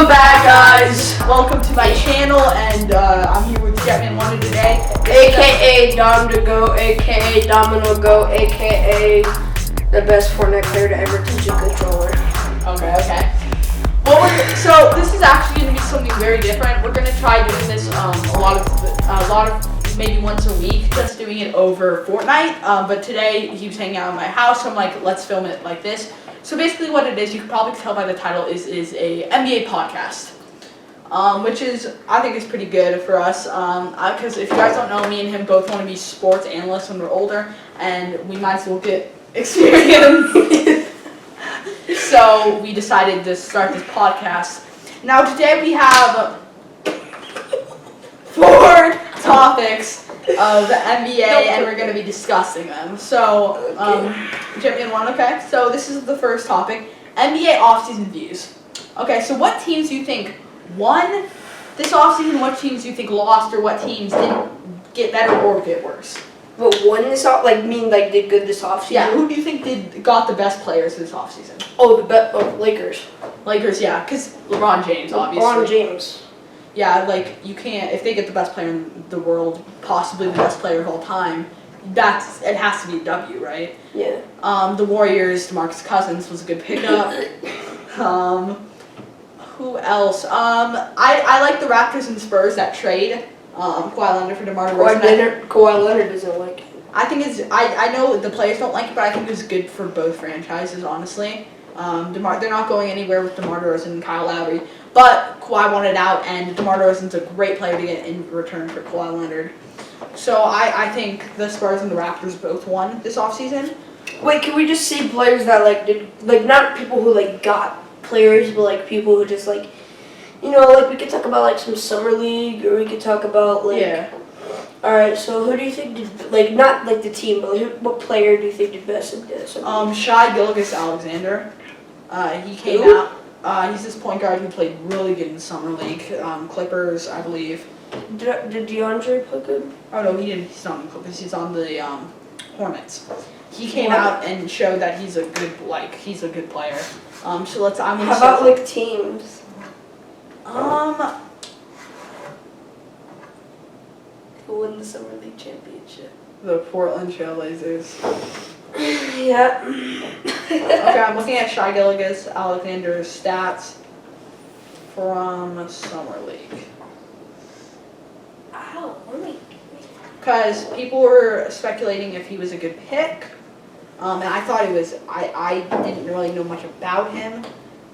back, guys. Welcome to my channel, and I'm here with JETMAN Wonder today, AKA Dom to Go, AKA Domino Go, AKA the best Fortnite player to ever touch a controller. Okay. Well, so this is actually going to be something very different. We're going to try doing this a lot of maybe once a week, just doing it over Fortnite. But today he was hanging out in my house, so I'm like, let's film it like this. So basically what it is, you can probably tell by the title, is a NBA podcast. Which is, I think is pretty good for us, because if you guys don't know, me and him both want to be sports analysts when we're older, and we might as well get experience. So we decided to start this podcast. Now today we have 4 topics of the NBA, and we're going to be discussing them. So, JETMAN 1, okay? So this is the first topic, NBA offseason views. Okay, so what teams do you think won this offseason? What teams do you think lost, or what teams didn't get better or get worse? But won this off, did good this offseason? Yeah, who do you think got the best players this offseason? Lakers. Lakers, yeah, because LeBron James, obviously. LeBron James. Yeah, you can't, if they get the best player in the world, possibly the best player of all time, it has to be a W, right? Yeah. The Warriors, DeMarcus Cousins was a good pickup. Who else? I like the Raptors and Spurs that trade. Kawhi Leonard for DeMar DeRozan. Kawhi Leonard doesn't like it. I think I know the players don't like it, but I think it was good for both franchises, honestly. They're not going anywhere with DeMar DeRozan and Kyle Lowry, but Kawhi wanted out, and DeMar DeRozan's a great player to get in return for Kawhi Leonard. So I think the Spurs and the Raptors both won this offseason. Wait, can we just see players that not people who got players, but people who just we could talk about some summer league, or we could talk about Yeah. All right, so who do you think did not the team, but what player do you think did best in this? Shai Gilgeous-Alexander. He came out. He's this point guard who played really good in the summer league. Clippers, I believe. Did DeAndre play good? Oh no, he didn't. He's not on the Clippers. He's on the Hornets. He came out and showed that he's a good player. So let's. I'm gonna. How about teams? Who won the summer league championship? The Portland Trailblazers. Yeah. Okay, I'm looking at Shai Gilgeous-Alexander's stats from summer league. Because people were speculating if he was a good pick, and I thought he was. I didn't really know much about him,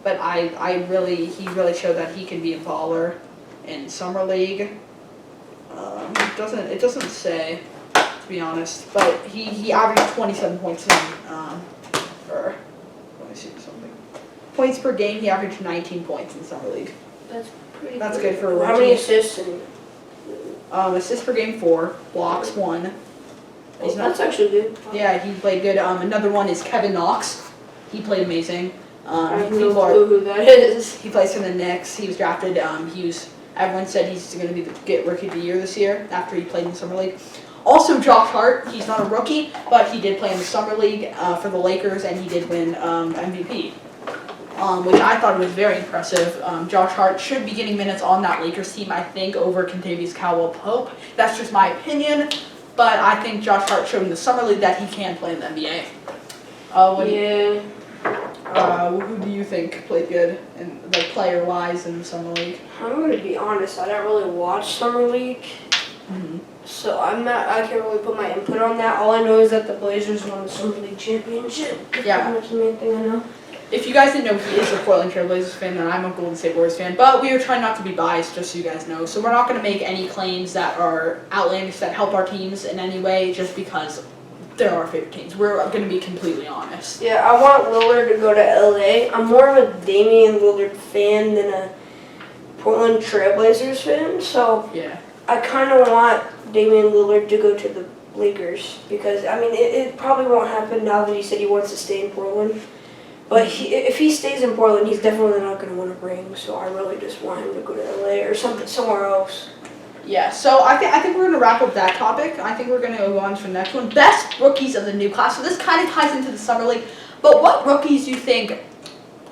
but he really showed that he can be a baller in summer league. It doesn't say, to be honest, but he averaged 27 points let me see something. Points per game, he averaged 19 points in summer league. That's good for a rookie. How many assists? Assists per game 4, blocks 1. That's actually good. Yeah, he played good. Another one is Kevin Knox. He played amazing. I have no clue who that is. He plays for the Knicks. He was drafted. Everyone said he's going to be Rookie of the Year this year after he played in the summer league. Also, Josh Hart. He's not a rookie, but he did play in the summer league for the Lakers, and he did win MVP. Which I thought was very impressive. Josh Hart should be getting minutes on that Lakers team, I think, over Kentavious Caldwell-Pope. That's just my opinion, but I think Josh Hart showed in the summer league that he can play in the NBA. Who do you think played good, player-wise, in the summer league? I'm going to be honest. I don't really watch summer league, so I can't really put my input on that. All I know is that the Blazers won the summer league championship. Yeah. That's the main thing I know. If you guys didn't know, he is a Portland Trailblazers fan, and I'm a Golden State Warriors fan, but we are trying not to be biased, just so you guys know. So we're not going to make any claims that are outlandish, that help our teams in any way, just because they're our favorite teams. We're going to be completely honest. Yeah, I want Lillard to go to LA. I'm more of a Damian Lillard fan than a Portland Trailblazers fan, so yeah. I kind of want Damian Lillard to go to the Lakers, because, it probably won't happen now that he said he wants to stay in Portland. But if he stays in Portland, he's definitely not going to win a ring. So I really just want him to go to LA or somewhere else. Yeah, so I think we're going to wrap up that topic. I think we're going to go on to the next one. Best rookies of the new class. So this kind of ties into the summer league. But what rookies do you think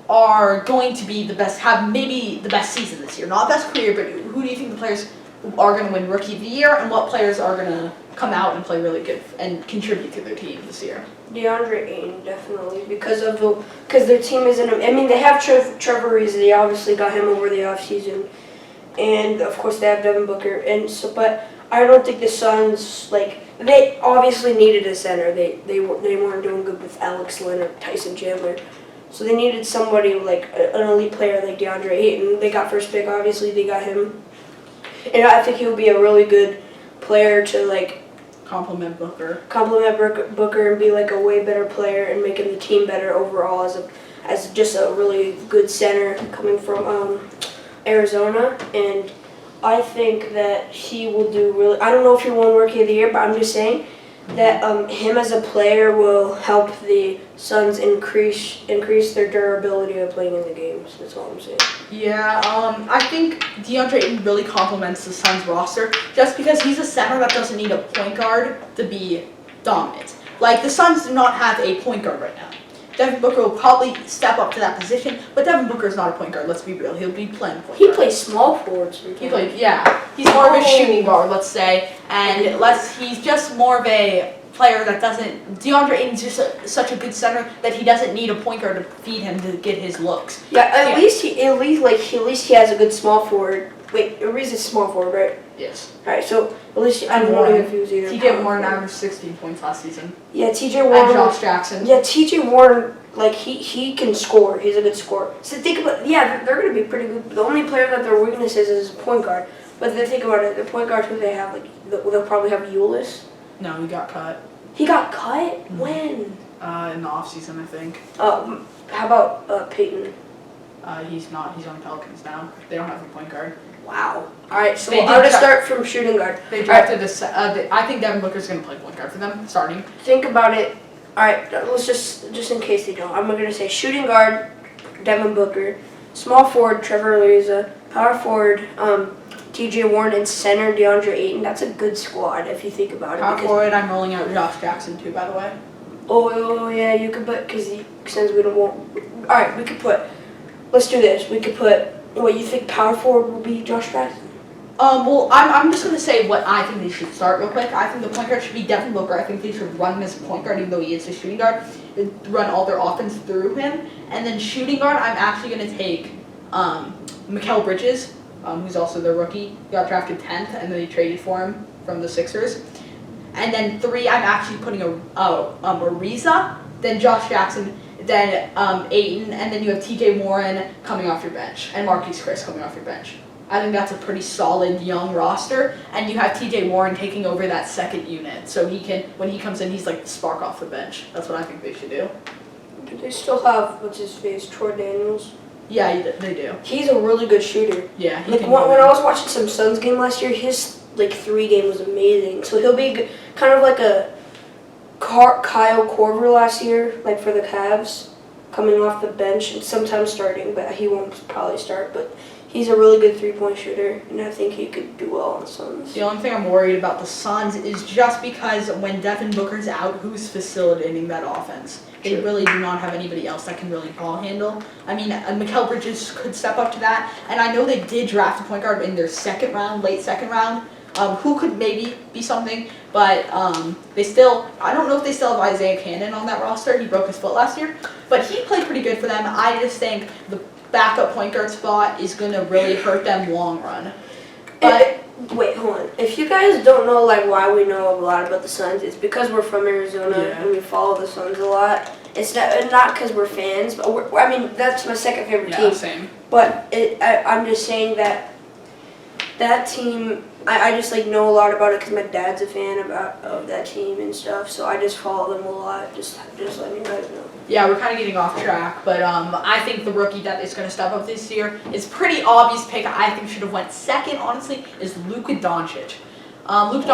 are going to be the best, have maybe the best season this year? Not best career, but who do you think the players are going to win Rookie of the Year, and what players are going to come out and play really good and contribute to their team this year? DeAndre Ayton, definitely, because their team isn't. I mean, they have Trevor Ariza. They obviously got him over the offseason, and of course they have Devin Booker. And so, but I don't think the Suns they obviously needed a center. They weren't doing good with Alex Len or Tyson Chandler, so they needed somebody like an elite player like DeAndre Ayton. They got first pick. Obviously, they got him, and I think he would be a really good player to Compliment Booker and be like a way better player and making the team better overall as just a really good center coming from Arizona. And I think that he will do really. I don't know if he won Rookie of the Year, but I'm just saying that him as a player will help the Suns increase their durability of playing in the games. That's all I'm saying. Yeah, I think DeAndre Ayton really complements the Suns roster just because he's a center that doesn't need a point guard to be dominant. Like, the Suns do not have a point guard right now. Devin Booker will probably step up to that position, but Devin Booker is not a point guard, let's be real. He'll be playing point He guard. plays small forward sometimes. He's more of a shooting guard, let's say, and he's just more of a player that doesn't. DeAndre Ayton's just such a good center that he doesn't need a point guard to feed him to get his looks. Yeah, at least he has a good small forward. Wait, Ariza's small forward, right? Yes. All right, so at least I'm wondering if he was either. TJ Warren averaged 16 points last season. Yeah, TJ Warren. And Josh Jackson. Yeah, TJ Warren, he can score. He's a good scorer. So think about, they're going to be pretty good. The only player that their weakness is a point guard. But then think about it, the point guard who they have, they'll probably have Ulis. No, he got cut. He got cut? Mm-hmm. When? In the offseason, I think. How about Peyton? He's not. He's on Pelicans now. They don't have a point guard. Wow. All right, so They I'm going to did start from shooting guard. They drafted I think Devin Booker's going to play point guard for them, starting. Think about it. All right, let's just in case they don't, I'm going to say shooting guard, Devin Booker, small forward, Trevor Ariza, power forward, TJ Warren, and center, DeAndre Ayton. That's a good squad if you think about it. Power forward, I'm rolling out Josh Jackson too, by the way. Oh yeah, you could put, since we don't want, all right, we could put, let's do this. We could put, what you think power forward will be Josh Jackson? Well, I'm just going to say what I think they should start real quick. I think the point guard should be Devin Booker. I think they should run him as a point guard, even though he is a shooting guard, run all their offense through him. And then shooting guard, I'm actually going to take Mikal Bridges, who's also their rookie. He got drafted 10th, and then they traded for him from the Sixers. And then 3, I'm actually putting Ariza, then Josh Jackson, then Ayton, and then you have TJ Warren coming off your bench, and Marquise Chris coming off your bench. I think that's a pretty solid young roster, and you have TJ Warren taking over that second unit, so he can, when he comes in, he's like the spark off the bench. That's what I think they should do. Do they still have, what's his face, Troy Daniels? Yeah, they do. He's a really good shooter. Yeah, he Like can when I was watching some Suns game last year, his 3 game was amazing. So he'll be kind of like a Kyle Korver last year, like for the Cavs, coming off the bench and sometimes starting, but he won't probably start. But he's a really good 3-point shooter, and I think he could do well on the Suns. The only thing I'm worried about the Suns is just because when Devin Booker's out, who's facilitating that offense? They really do not have anybody else that can really ball handle. I mean, Mikal Bridges could step up to that, and I know they did draft a point guard in their late second round, who could maybe be something, but I don't know if they still have Isaiah Cannon on that roster. He broke his foot last year, but he played pretty good for them. I just think the backup point guard spot is going to really hurt them long run. But wait, hold on. If you guys don't know why we know a lot about the Suns, it's because we're from Arizona and we follow the Suns a lot. It's not because we're fans, but that's my second favorite team. Yeah, same. But I'm just saying that team, I just know a lot about it because my dad's a fan of that team and stuff. So I just follow them a lot. Just letting you guys know. Yeah, we're kind of getting off track, but I think the rookie that is going to step up this year is pretty obvious pick. I think should have went second, honestly, is Luka Doncic. Luka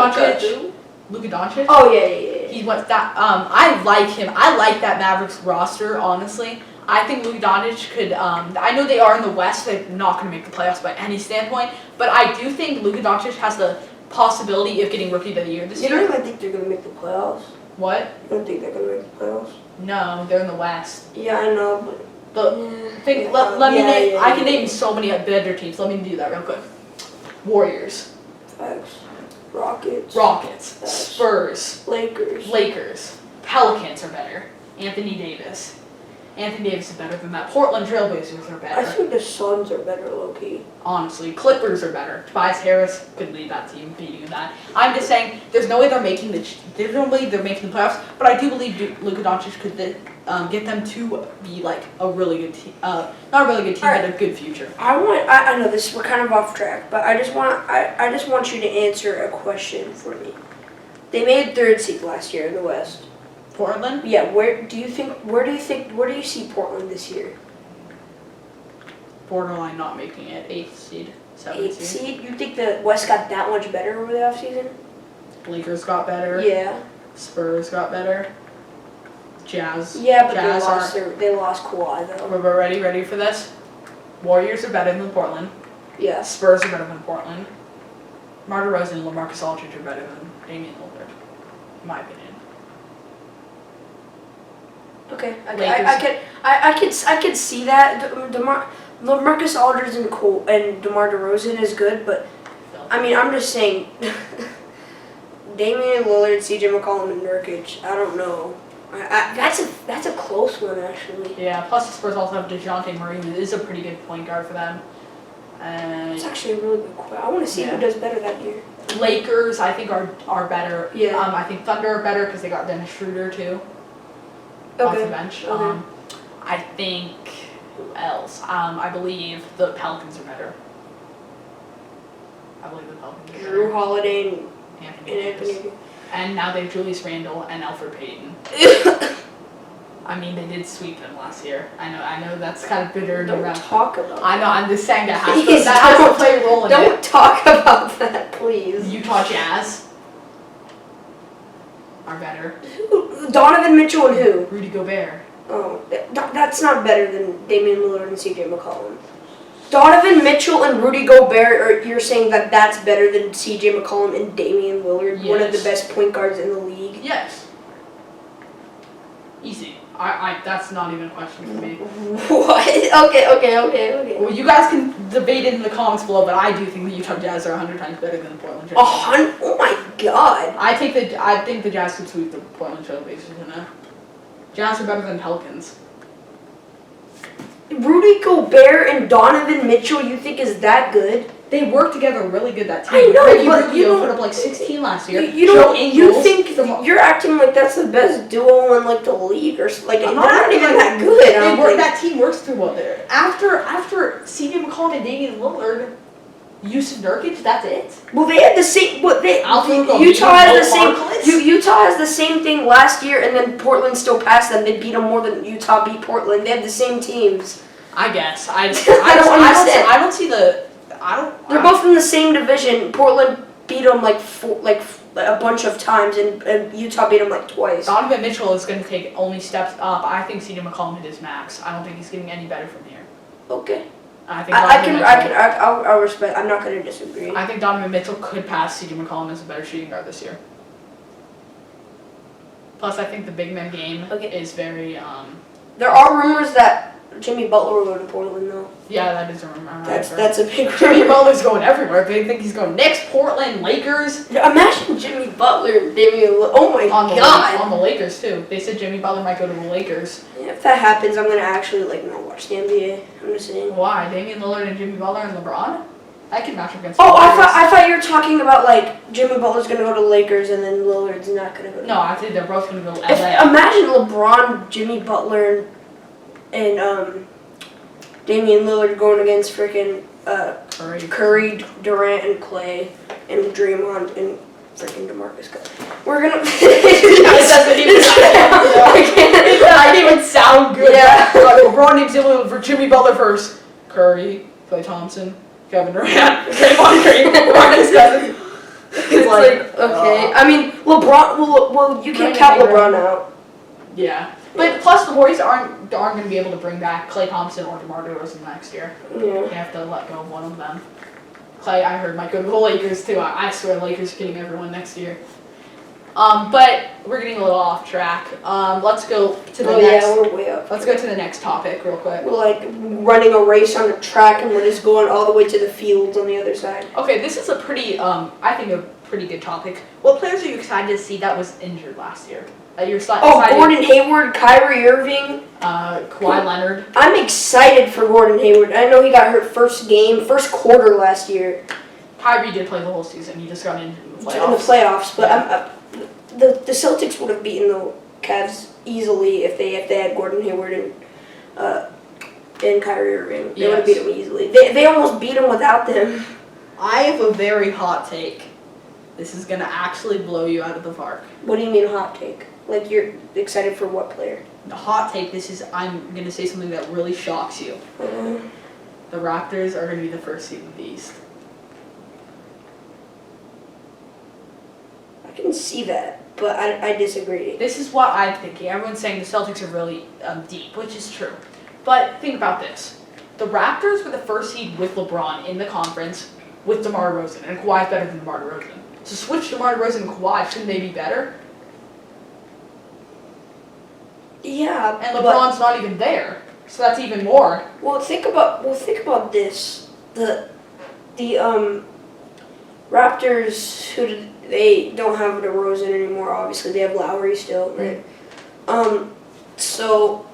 Doncic. Oh yeah. He went that. I like him. I like that Mavericks roster, honestly. I think Luka Doncic could. I know they are in the West. They're not going to make the playoffs by any standpoint, but I do think Luka Doncic has the possibility of getting Rookie of the Year this year. You don't even think they're going to make the playoffs? What? You don't think they're going to make the playoffs? No, they're in the West. Yeah, I know, but Let me name. I can name so many better teams. Let me do that real quick. Warriors. Facts. Rockets. Facts. Spurs. Lakers. Pelicans are better. Anthony Davis is better than that. Portland Trailblazers are better. I think the Suns are better, low-key. Honestly, Clippers are better. Tobias Harris could lead that team, beating that. I'm just saying, there's no way they're making the playoffs, but I do believe Luka Doncic could get them to be like a really good team. Not a really good team, but a good future. I know this. We're kind of off track, but I just want you to answer a question for me. They made 3rd seed last year in the West. Portland? Yeah. Where do you see Portland this year? Borderline not making it. 8th seed. 7th seed. You think the West got that much better over the offseason? Lakers got better. Yeah. Spurs got better. Jazz. Yeah, but Jazz they lost Kawhi though. We're ready for this? Warriors are better than Portland. Yeah. Spurs are better than Portland. DeMar DeRozan and LaMarcus Aldridge are better than Damian Lillard, in my opinion. Okay, I could see that. LaMarcus Aldridge and DeMar DeRozan is good, but I mean, I'm just saying, Damian Lillard, CJ McCollum, and Nurkic. I don't know. That's a close one actually. Yeah. Plus the Spurs also have DeJounte Murray, who is a pretty good point guard for them. It's actually a really good question. I want to see who does better that year. Lakers, I think, are better. Yeah. I think Thunder are better because they got Dennis Schroeder too. Off the bench. Okay. I think who else? I believe the Pelicans are better. Drew Holiday and Anthony Davis. And now they have Julius Randle and Elfrid Payton. I mean, they did sweep them last year. I know that's kind of bitter. Don't talk about that. I know, I'm just saying that has to play a role in it. Don't talk about that, please. Utah Jazz are better. Donovan Mitchell and who? Rudy Gobert. Oh, that's not better than Damian Lillard and CJ McCollum. Donovan Mitchell and Rudy Gobert, or you're saying that that's better than CJ McCollum and Damian Lillard, one of the best point guards in the league? Yes. Easy. That's not even a question for me. What? Okay. Well, you guys can debate it in the comments below, but I do think the Utah Jazz are 100 times better than the Portland Trailblazers. 100? Oh my God! I think the Jazz could sweep the Portland Trailblazers in that. Jazz are better than Pelicans. Rudy Gobert and Donovan Mitchell, you think is that good? They work together really good, that team. I know, Ricky but Rubio put up like 16 last year. You think you're acting like that's the best duo in like the league, or like they're not even that good. That team works through well there. After C.J. McCollum and Damian Lillard, Yusuf Nurkic, that's it. Well, they had the same. Utah has the same thing last year, and then Portland still passed them. They beat them more than Utah beat Portland. They have the same teams. I guess I don't understand. I don't see the. They're both in the same division. Portland beat them like a bunch of times, and Utah beat them like twice. Donovan Mitchell is going to take only steps up. I think C.J. McCollum hit his max. I don't think he's getting any better from here. Okay. I'll respect. I'm not going to disagree. I think Donovan Mitchell could pass C.J. McCollum as a better shooting guard this year. Plus, I think the big man game is very. There are rumors that Jimmy Butler will go to Portland, though. Yeah, that is a rumor. That's a big rumor. Jimmy Butler's going everywhere. They think he's going Knicks, Portland, Lakers. Imagine Jimmy Butler, oh my God. On the Lakers, too. They said Jimmy Butler might go to the Lakers. Yeah, if that happens, I'm going to actually not watch the NBA. I'm just saying. Why? Damian Lillard and Jimmy Butler and LeBron? I can match up against I thought you were talking about Jimmy Butler's going to go to Lakers and then Lillard's not going to go to No, I think they're both going to go to LA. Imagine LeBron, Jimmy Butler, and Damian Lillard going against freaking Curry, Durant, and Clay, and Draymond, and freaking DeMarcus Cousins. We're gonna. That didn't even sound good. Yeah. LeBron needs to live for Jimmy Butler first. Curry, Klay Thompson, Kevin Durant, Draymond Green, DeMarcus Cousins. It's okay. I mean, LeBron. Well, you can't count LeBron out. Yeah. But plus, the Warriors aren't going to be able to bring back Klay Thompson or DeMar DeRozan next year. Yeah. They have to let go of one of them. Klay, I heard, might go to the Lakers too. I swear, Lakers are getting everyone next year. But we're getting a little off track. Let's go to the Oh next. yeah, we're way up. Let's go to the next topic real quick. We're like running a race on a track and we're just going all the way to the fields on the other side. Okay, this is a pretty, I think a pretty good topic. What players are you excited to see that was injured last year? Gordon Hayward, Kyrie Irving, Kawhi Leonard. I'm excited for Gordon Hayward. I know he got hurt first quarter last year. Kyrie did play the whole season. He just got injured in the playoffs. In the playoffs, but the Celtics would have beaten the Cavs easily if they had Gordon Hayward and Kyrie Irving. They would have beat him easily. They almost beat him without them. I have a very hot take. This is gonna actually blow you out of the park. What do you mean hot take? Like you're excited for what player? The hot take. I'm gonna say something that really shocks you. The Raptors are gonna be the first seed in the East. I can see that, but I disagree. This is what I'm thinking. Everyone's saying the Celtics are really deep, which is true. But think about this. The Raptors were the first seed with LeBron in the conference with DeMar DeRozan, and Kawhi's better than DeMar DeRozan. So switch DeMar DeRozan and Kawhi, shouldn't they be better? Yeah, and LeBron's not even there, so that's even more. Well, think about this. The Raptors, they don't have DeRozan anymore. Obviously, they have Lowry still, right? So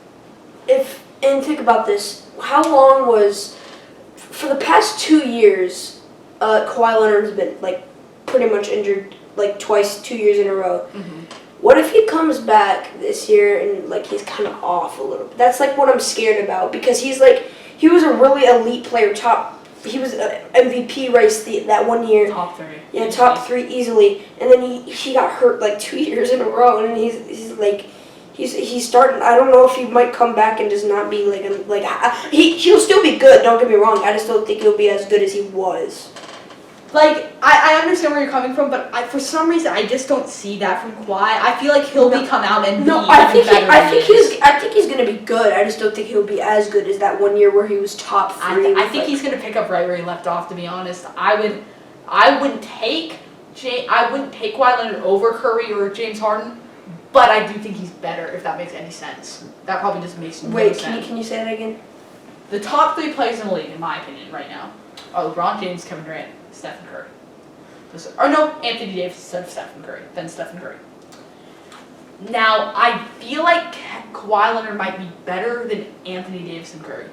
think about this. How long was for the past 2 years? Kawhi Leonard's been like pretty much injured like twice, 2 years in a row. Mm-hmm. What if he comes back this year and like he's kind of off a little bit? That's like what I'm scared about because he was a really elite player, he was MVP race that 1 year. Top 3. Yeah, top 3 easily. And then he got hurt like 2 years in a row, and he's starting. I don't know if he might come back and just not be he'll still be good. Don't get me wrong. I just don't think he'll be as good as he was. Like, I understand where you're coming from, but for some reason I just don't see that from Kawhi. I feel like he'll come out and I think he's gonna be good. I just don't think he'll be as good as that 1 year where he was top 3. I think he's gonna pick up right where he left off. To be honest, I wouldn't take Kawhi Leonard over Curry or James Harden, but I do think he's better. If that makes any sense, that probably just makes no sense. Wait, can you say that again? The top 3 players in the league, in my opinion, right now, are LeBron James, Kevin Durant, Stephen Curry. Or no, Anthony Davis instead of Stephen Curry, then Stephen Curry. Now, I feel like Kawhi Leonard might be better than Anthony Davis and Curry.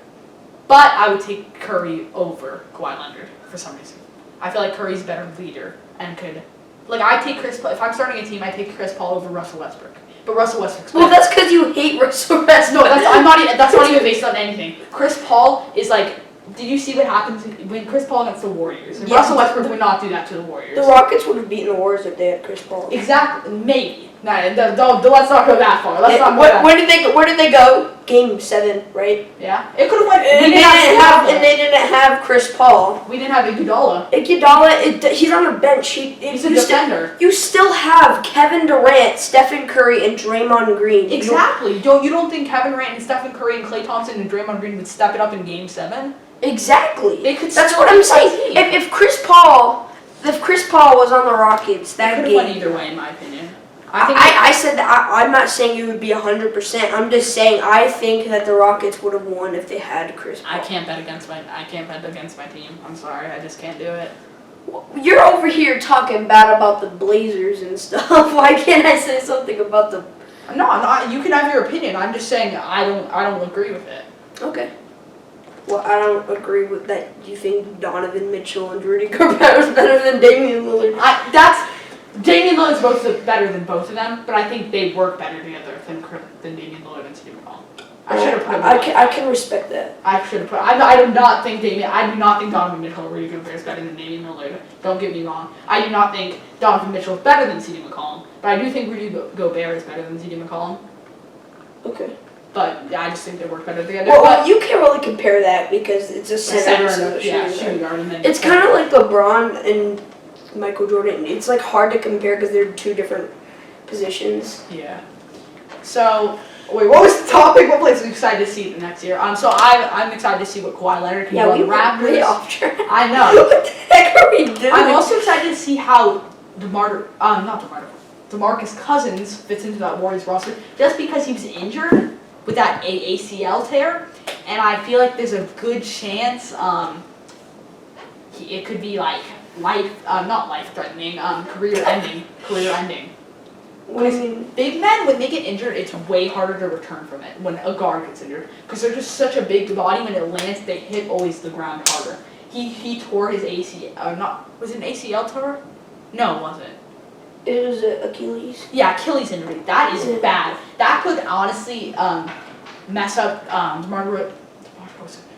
But I would take Curry over Kawhi Leonard for some reason. I feel like Curry's a better leader and could... I take Chris Paul. If I'm starting a team, I take Chris Paul over Russell Westbrook. But Russell Westbrook's better. Well, that's because you hate Russell Westbrook. No, that's not even based on anything. Chris Paul is like... Did you see what happens when Chris Paul against the Warriors? Yeah, Russell Westbrook would not do that to the Warriors. The Rockets would have beaten the Warriors if they had Chris Paul. Exactly, maybe. No, let's not go that far. Where did they go? Game 7, right? Yeah, it could have went. And they didn't have Chris Paul. We didn't have Iguodala. He's on the bench. He's a defender. You still have Kevin Durant, Stephen Curry, and Draymond Green. Exactly. You don't think Kevin Durant and Stephen Curry and Klay Thompson and Draymond Green would step it up in Game 7? Exactly. They could. That's what I'm saying. If Chris Paul was on the Rockets, that could game have went either way, in my opinion. I said that I'm not saying it would be 100%. I'm just saying I think that the Rockets would have won if they had Chris Paul. I can't bet against my team. I'm sorry, I just can't do it. You're over here talking bad about the Blazers and stuff. Why can't I say something about the? No, you can have your opinion. I'm just saying I don't agree with it. Okay. Well, I don't agree with that. You think Donovan Mitchell and Rudy Gobert is better than Damian Lillard? Damian Lillard's better than both of them, but I think they work better together than Damian Lillard and Steve McCollum. I should have put him. I can respect that. I should have put. I do not think Donovan Mitchell or Rudy Gobert is better than Damian Lillard. Don't get me wrong. I do not think Donovan Mitchell is better than C.D. McCollum, but I do think Rudy Gobert is better than C.D. McCollum. Okay. But yeah, I just think they work better together. Well, you can't really compare that because it's a center and a shooting guard. It's kind of like LeBron and Michael Jordan. It's like hard to compare because they're 2 different positions. Yeah. So, wait, what was the topic? What place are you excited to see the next year? So I'm excited to see what Kawhi Leonard can do on the Raptors. Way off track. I know. What the heck are we doing? I'm also excited to see how DeMarcus Cousins fits into that Warriors roster just because he was injured with that ACL tear, and I feel like there's a good chance it could be like not life-threatening, career-ending. What do you mean? Big men, when they get injured, it's way harder to return from it when a guard gets injured because they're just such a big body. When it lands, they hit always the ground harder. He tore his ACL. Was it an ACL tour? No, it wasn't. It was Achilles. Yeah, Achilles injury. That is bad. That could honestly mess up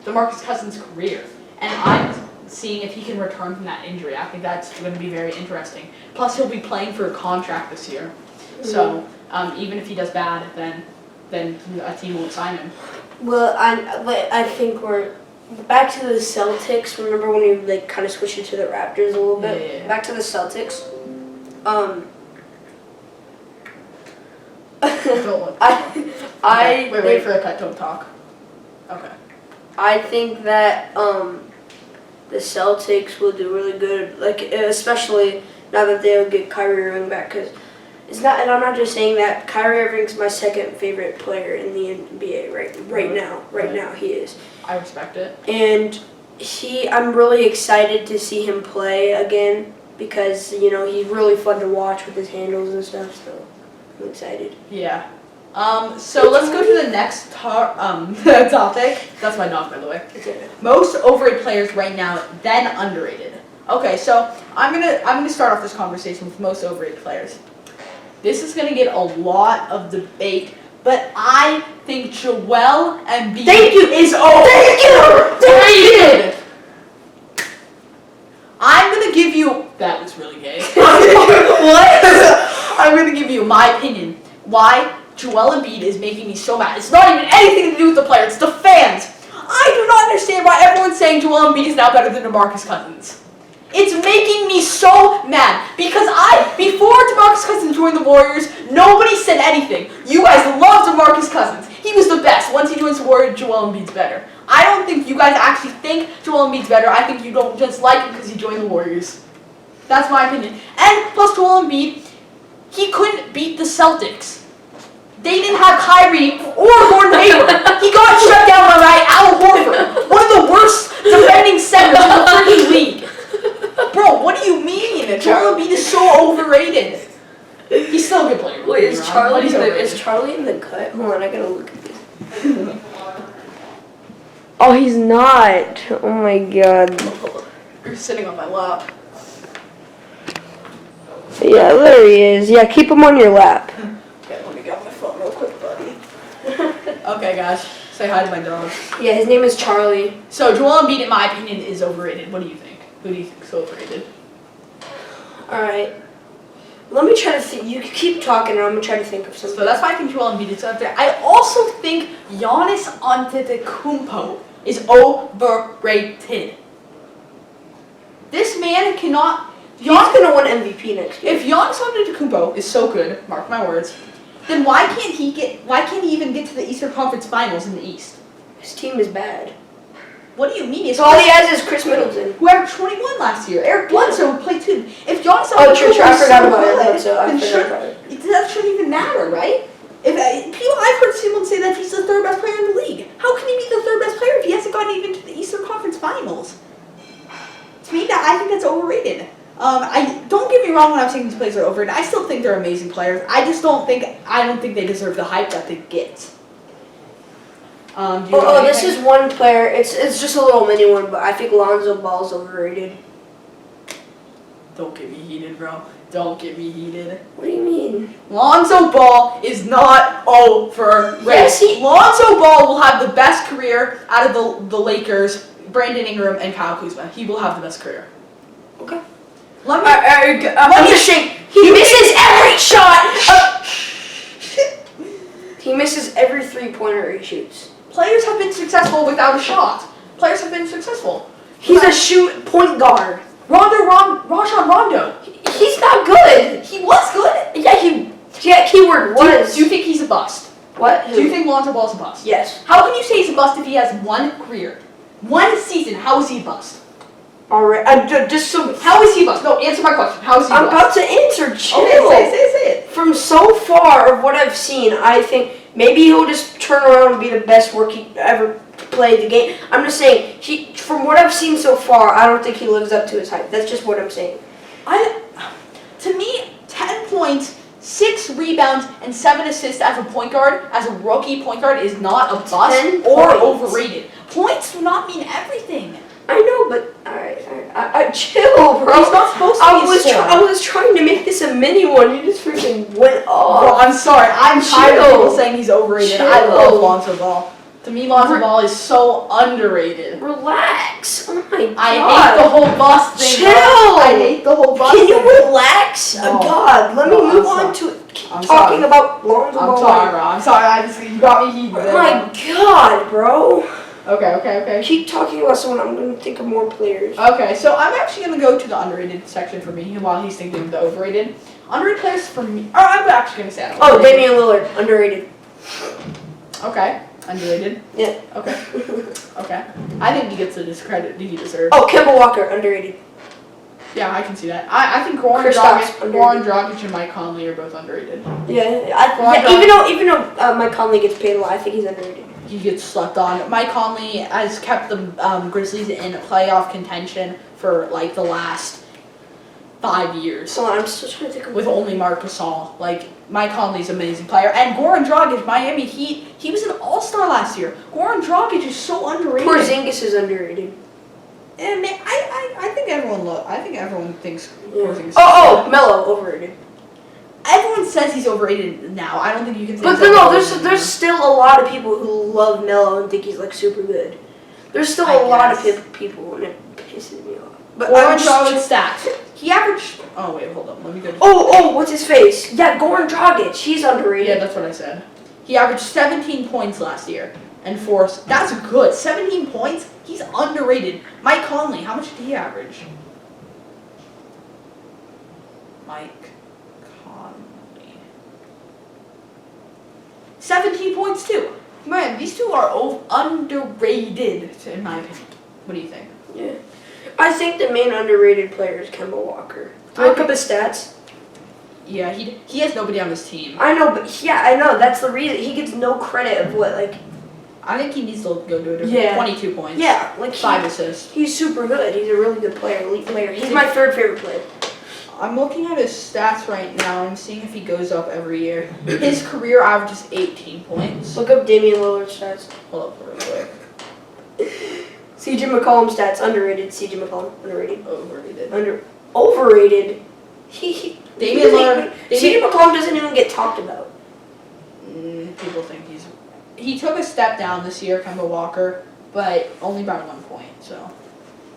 DeMarcus Cousins' career. And I'm seeing if he can return from that injury. I think that's going to be very interesting. Plus, he'll be playing for a contract this year. So even if he does bad, then a team won't sign him. Well, I think we're back to the Celtics. Remember when we like kind of switched it to the Raptors a little bit? Yeah. Back to the Celtics. Don't look. I wait for the cut. Don't talk. Okay. I think that the Celtics will do really good, like especially now that they'll get Kyrie Irving back. Because it's not, and I'm not just saying that. Kyrie Irving's my second favorite player in the NBA right now. Right now he is. I respect it. And I'm really excited to see him play again because he's really fun to watch with his handles and stuff. So I'm excited. Yeah. So let's go to the next topic. That's my dog, by the way. Most overrated players right now, then underrated. Okay, so I'm gonna start off this conversation with most overrated players. This is gonna get a lot of debate, but I think Joel Embiid is overrated. I'm gonna give you. That was really gay. What? I'm gonna give you my opinion. Why Joel Embiid is making me so mad. It's not even anything to do with the player. It's the fans. I do not understand why everyone's saying Joel Embiid is now better than DeMarcus Cousins. It's making me so mad because before DeMarcus Cousins joined the Warriors, nobody said anything. You guys loved DeMarcus Cousins. He was the best. Once he joins the Warriors, Joel Embiid's better. I don't think you guys actually think Joel Embiid's better. I think you don't just like him because he joined the Warriors. That's my opinion. And plus Joel Embiid, he couldn't beat the Celtics. They didn't have Kyrie or Gordon Hayward. He got shut down by Al Horford, one of the worst defending centers in the freaking league. Bro, what do you mean? Joel Embiid is so overrated. He's still a good player. Wait, is Charlie in the cut? Hold on, I gotta look at this. Oh, he's not. Oh my god. You're sitting on my lap. Yeah, there he is. Yeah, keep him on your lap. Okay, let me get my phone real quick, buddy. Okay, guys, say hi to my dog. Yeah, his name is Charlie. So Joel Embiid, in my opinion, is overrated. What do you think? Who do you think is overrated? Alright. Let me try to think. You keep talking and I'm going to try to think of something. So that's why I think Joel Embiid is up there. I also think Giannis Antetokounmpo is overrated. This man cannot... He's going to win MVP next year. If Giannis Antetokounmpo is so good, mark my words, then why can't he even get to the Eastern Conference Finals in the East? His team is bad. What do you mean? So all he has is Chris Middleton, who averaged 21 last year. Eric Bledsoe played too. If Giannis I forgot about Eric Bledsoe. That shouldn't even matter, right? I've heard someone say that he's the third best player in the league. How can he be the third best player if he hasn't gotten even to the Eastern Conference Finals? To me, I think that's overrated. Don't get me wrong when I'm saying these players are overrated. I still think they're amazing players. I don't think they deserve the hype that they get. This is one player. It's just a little mini one, but I think Lonzo Ball's overrated. Don't get me heated, bro. Don't get me heated. What do you mean? Lonzo Ball is not overrated. Yes, Lonzo Ball will have the best career out of the Lakers, Brandon Ingram, and Kyle Kuzma. He will have the best career. Okay. I'm just saying, he misses every shot. He misses every three-pointer he shoots. Players have been successful without a shot. Players have been successful. He's a point guard. Rajon Rondo. He's not good. He was good. Yeah, keyword was. Do you think he's a bust? What? Do you think Lonzo Ball's a bust? Yes. How can you say he's a bust if he has one career? One season, how is he a bust? Alright, How is he a bust? No, answer my question. How is he a bust? I'm about to answer, chill. Okay, say it. from so far of what I've seen, I think maybe he'll just turn around and be the best rookie ever to play the game. I'm just saying, from what I've seen so far, I don't think he lives up to his hype. That's just what I'm saying. To me, 10 points, 6 rebounds, and 7 assists as a point guard, as a rookie point guard, is not a bust or overrated. Points do not mean everything. I know, but I chill, bro. He's not supposed to be a scorer. I was trying to make this a mini one. You just freaking went off. Well, I'm sorry. I'm tired of people saying he's overrated. Chill. I love Lonzo Ball. To me, Lonzo Ball is so underrated. Relax. Oh my god. I hate the whole bust thing. Chill. I hate the whole bust Can thing. you relax? No. God, let me No, move I'm on sorry. to I'm talking sorry. about Lonzo Ball. I'm sorry, bro. I'm sorry. You got me heated. Oh my god, bro. Okay. Keep talking about someone. I'm gonna think of more players. Okay, so I'm actually going to go to the underrated section for me while he's thinking of the overrated. Underrated players for me. Oh, I'm actually going to say Oh, Damian Lillard, underrated. Okay, underrated. Yeah. Okay. Okay. I think he gets the discredit he deserves. Oh, Kemba Walker, underrated. Yeah, I can see that. I think Goran Dragic and Mike Conley are both underrated. Yeah, even though Mike Conley gets paid a lot, I think he's underrated. He gets slept on. Mike Conley has kept the Grizzlies in playoff contention for like the last 5 years. So I'm still trying to think of With only Marc Gasol. Like, Mike Conley's an amazing player. And Goran Dragic, Miami Heat, he was an all-star last year. Goran Dragic is so underrated. Porzingis is underrated. And man, I think everyone thinks Porzingis is Melo, overrated. Everyone says he's overrated now. I don't think you can say But no, there's still a lot of people who love Melo and think he's like super good. There's still a lot of people, and it pisses me off. But Goran Dragic stats. He averaged. Oh wait, hold up. Let me go. What's his face? Yeah, Goran Dragic. He's underrated. Yeah, that's what I said. He averaged 17 points last year and 4. That's good. 17 points. He's underrated. Mike Conley. How much did he average? Mike Conley. 17 points too. Man, these two are underrated, in my opinion. What do you think? Yeah. I think the main underrated player is Kemba Walker. Look up his stats. Yeah, he has nobody on his team. I know, but I know. That's the reason. He gets no credit of what, like... I think he needs to go to a different 22 points. Yeah, like 5 assists. He's super good. He's a really good player, elite player. He's my third favorite player. I'm looking at his stats right now and seeing if he goes up every year. His career average is 18 points. Look up Damian Lillard's stats. Hold up real quick. CJ McCollum stats, underrated. CJ McCollum, underrated. Overrated. Overrated. Damian Lillard. CJ McCollum doesn't even get talked about. People think he took a step down this year, Kemba Walker, but only by 1 point. So,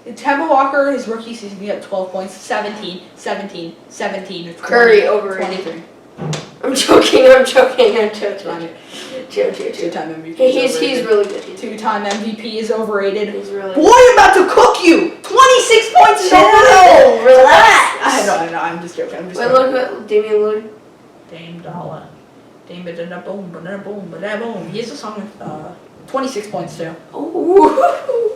Kemba Walker, his rookie season, he got 12 points, 17. Curry, overrated. 23. I'm joking. Two-time MVP. He's really good. Two-time MVP is overrated. He's really Boy, I'm about to cook you! 26 points is Chill, overrated! relax. I know, I'm just joking. Wait, look at Damian Lillard. Dame Dollar. Dame boom, boom, boom. He has a song with 26 points too. Ooh.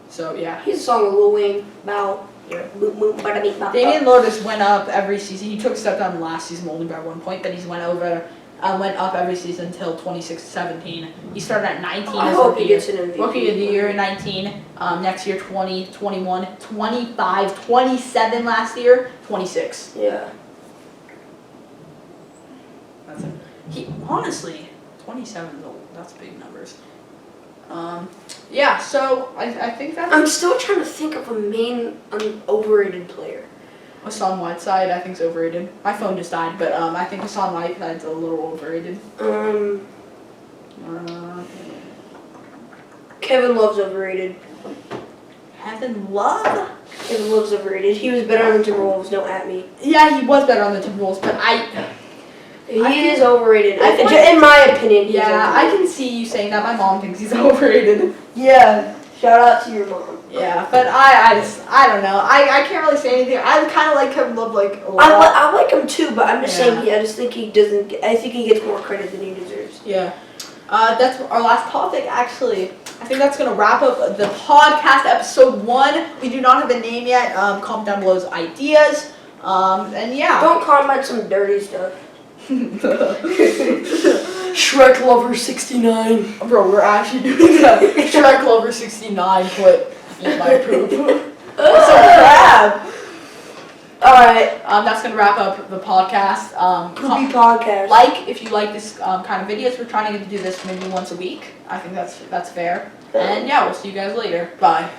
So yeah. He's a song with Lil Wayne. Bow. Yeah. Boom, boom, bada beep, bow. Damian Lillard just went up every season. He took a step down last season only by 1 point, but he's went up every season until 26-17. He started at 19 I as hope he gets an MVP. Rookie of the year in 19. Next year 20, 21, 25, 27 last year, 26. Yeah. That's it. He honestly 27 is old. That's big numbers. Yeah, so I think that's I'm still trying to think of a main overrated player. Hassan Whiteside. I think is overrated. My phone just died, but I think Hassan Whiteside's a little overrated. Kevin Love's overrated. Kevin Love? Kevin Love's overrated. He was better on the Timberwolves. Don't at me. Yeah, he was better on the Timberwolves, but He is overrated. I In my opinion, he's yeah, I overrated. can see you saying that. My mom thinks he's overrated. Yeah. Shout out to your mom. Yeah, but I don't know. I can't really say anything. I kind of like Kevin Love like a lot. I like him too, but I'm just Yeah. saying. I just think he doesn't. I think he gets more credit than he deserves. Yeah. That's our last topic, actually. I think that's going to wrap up the podcast, episode 1. We do not have a name yet. Comment down below's ideas. And yeah. Don't comment some dirty stuff. Shrek Lover 69. Bro, we're actually doing that. Shrek Lover 69 put eat my poop. What's a crab? Alright. That's gonna wrap up the podcast. Poopy podcast. Like if you like this kind of videos. We're trying to do this maybe once a week. I think that's fair. And yeah, we'll see you guys later. Bye.